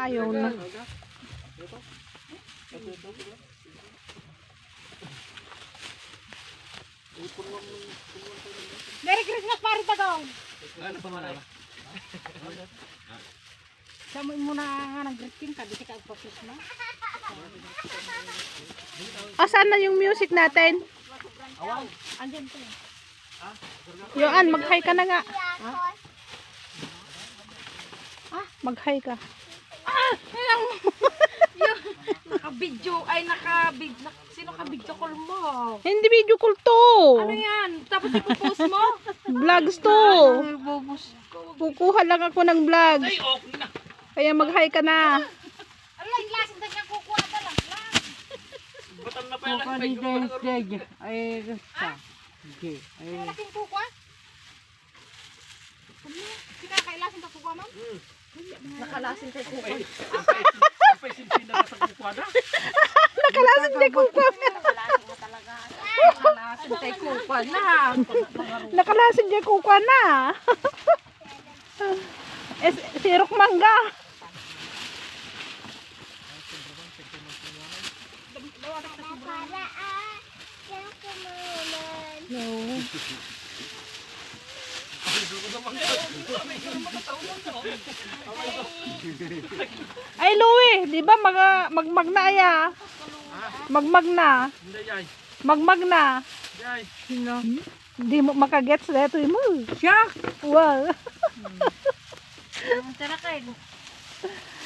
Ayaw na. Merry Christmas, pare Tagaw! Ano pa man? Samoy mo na nga nag-greeting ka, di ka pa-Christmas. Saan na yung music natin? Andyan po. Yoan, mag-hi ka na nga. Mag-hi ka. Naka-video, sino ka-video call mo? Hindi video call to. Ano yan? Tapos ipopost mo? Vlogs to. Bobos ko. Kukuha lang ako ng vlogs. Ay, okay na. Kaya mag-hi ka na. Alay, lasin na niya kukuha ka lang. Batan na pa yan. Ay, laking kukuha? Kinakailasin ka kukuha, ma'am? Nakalasin ka kukuha. Apay sinsinan ka sa kukwada. Nakalasin niya kukuha. Nakalasin ka talaga. Nakalasin ka kukuha na. Nakalasin niya kukuha na. Sirok mangga. No. Ay Louie, di ba magmag na ya? Magmag na. Hindi, yay. Magmag na. Yay. Hindi mo makagets dito mo. Siya! Wow. Tara kayo.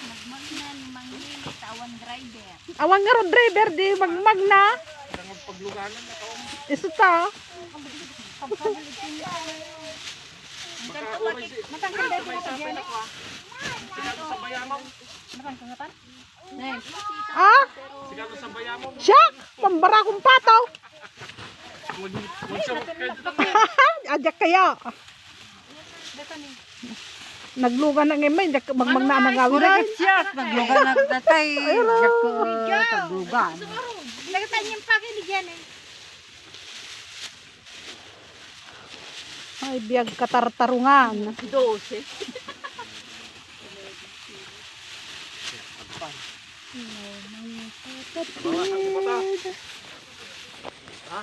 Magmag na ni Manglili, tawan driver. Awang nga ron driver, di magmag na. Ang pagluganan na to. Iso ta. Matanggal dahil May sapay na ko ah. Sigado sa bayamaw. Ah? Sigado sa bayamaw. Siyak! Pambara kong pataw. Magsawag kayo dito. Ajak kaya. Naglugan na ngayon, magmag na nangawin. Siya! Naglugan na tatay. Naglugan. Nagtanyang pagi ni Jan eh. Ay, biyag katartarungan. 12. Bawa, ako pa ta. Ha?